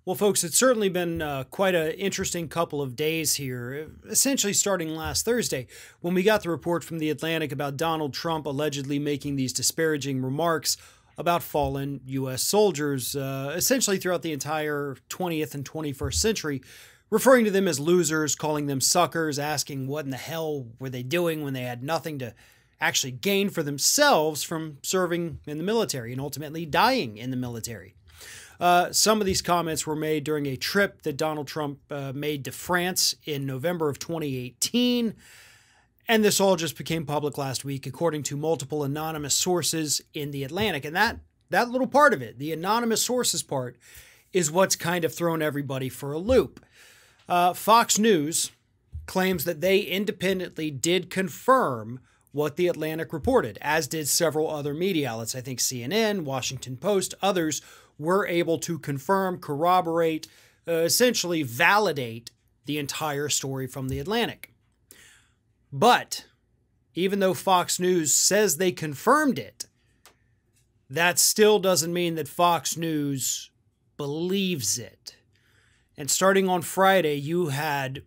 Well, folks, it's certainly been quite an interesting couple of days here, essentially starting last Thursday when we got the report from The Atlantic about Donald Trump allegedly making these disparaging remarks about fallen U.S. soldiers, essentially throughout the entire 20th and 21st century, referring to them as losers, calling them suckers, asking what in the hell were they doing when they had nothing to actually gain for themselves from serving in the military and ultimately dying in the military. Some of these comments were made during a trip that Donald Trump made to France in November of 2018. And this all just became public last week, according to multiple anonymous sources in The Atlantic. And that little part of it, the anonymous sources part, is what's kind of thrown everybody for a loop. Fox News claims that they independently did confirm what The Atlantic reported, as did several other media outlets. I think CNN, Washington Post, others were able to confirm, corroborate, essentially validate the entire story from The Atlantic. But even though Fox News says they confirmed it, that still doesn't mean that Fox News believes it. And starting on Friday, you had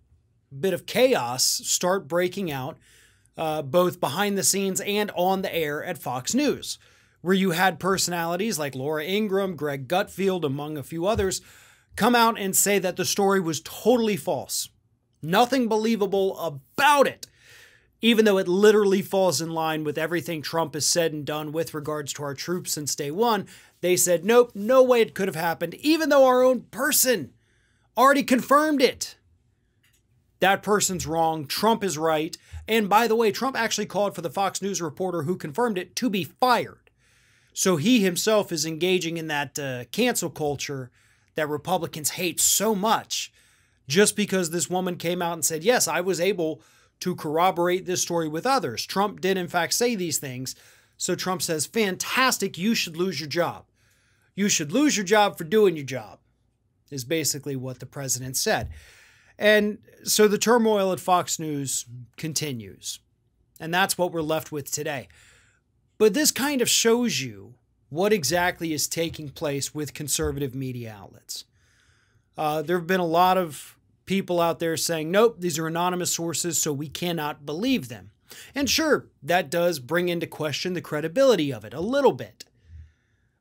a bit of chaos start breaking out, both behind the scenes and on the air at Fox News, where you had personalities like Laura Ingraham, Greg Gutfeld, among a few others, come out and say that the story was totally false. Nothing believable about it, even though it literally falls in line with everything Trump has said and done with regards to our troops since day one. They said, nope, no way it could have happened, even though our own person already confirmed it. That person's wrong. Trump is right. And by the way, Trump actually called for the Fox News reporter who confirmed it to be fired. So he himself is engaging in that cancel culture that Republicans hate so much, just because this woman came out and said, yes, I was able to corroborate this story with others. Trump did in fact say these things. So Trump says, fantastic, you should lose your job. You should lose your job for doing your job, is basically what the president said. And so the turmoil at Fox News continues. And that's what we're left with today. But this kind of shows you what exactly is taking place with conservative media outlets. There have been a lot of people out there saying, nope, these are anonymous sources, so we cannot believe them. And sure, that does bring into question the credibility of it a little bit.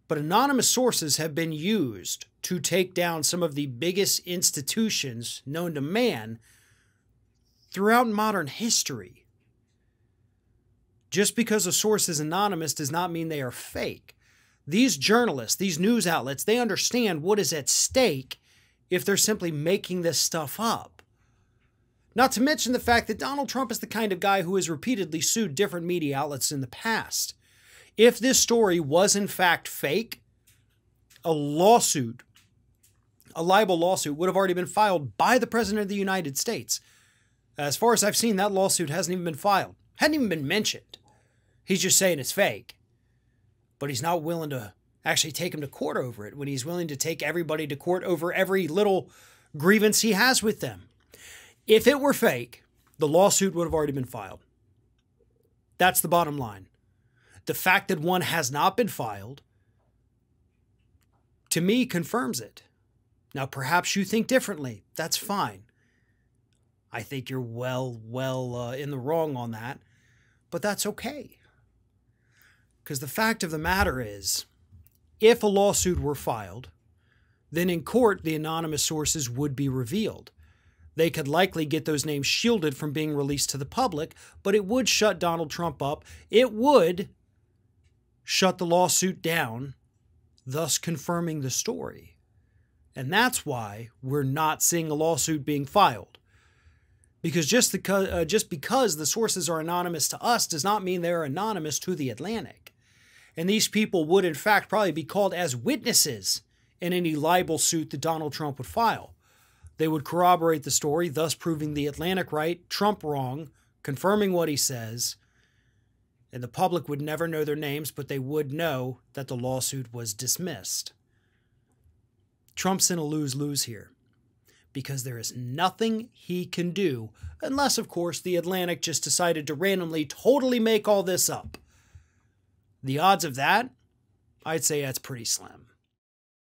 But anonymous sources have been used to take down some of the biggest institutions known to man throughout modern history. Just because a source is anonymous does not mean they are fake. These journalists, these news outlets, they understand what is at stake if they're simply making this stuff up. Not to mention the fact that Donald Trump is the kind of guy who has repeatedly sued different media outlets in the past. If this story was in fact fake, a lawsuit, a libel lawsuit, would have already been filed by the President of the United States. As far as I've seen, that lawsuit hasn't even been filed. Hadn't even been mentioned. He's just saying it's fake. But he's not willing to actually take him to court over it, when he's willing to take everybody to court over every little grievance he has with them. If it were fake, the lawsuit would have already been filed. That's the bottom line. The fact that one has not been filed, to me, confirms it. Now, perhaps you think differently. That's fine. I think you're well in the wrong on that, but that's okay. Because the fact of the matter is, if a lawsuit were filed, then in court, the anonymous sources would be revealed. They could likely get those names shielded from being released to the public, but it would shut Donald Trump up. It would shut the lawsuit down, thus confirming the story. And that's why we're not seeing a lawsuit being filed. Because just because the sources are anonymous to us does not mean they're anonymous to The Atlantic. And these people would, in fact, probably be called as witnesses in any libel suit that Donald Trump would file. They would corroborate the story, thus proving The Atlantic right, Trump wrong, confirming what he says, and the public would never know their names, but they would know that the lawsuit was dismissed. Trump's in a lose-lose here, because there is nothing he can do, unless, of course, The Atlantic just decided to randomly totally make all this up. The odds of that, I'd say that's pretty slim.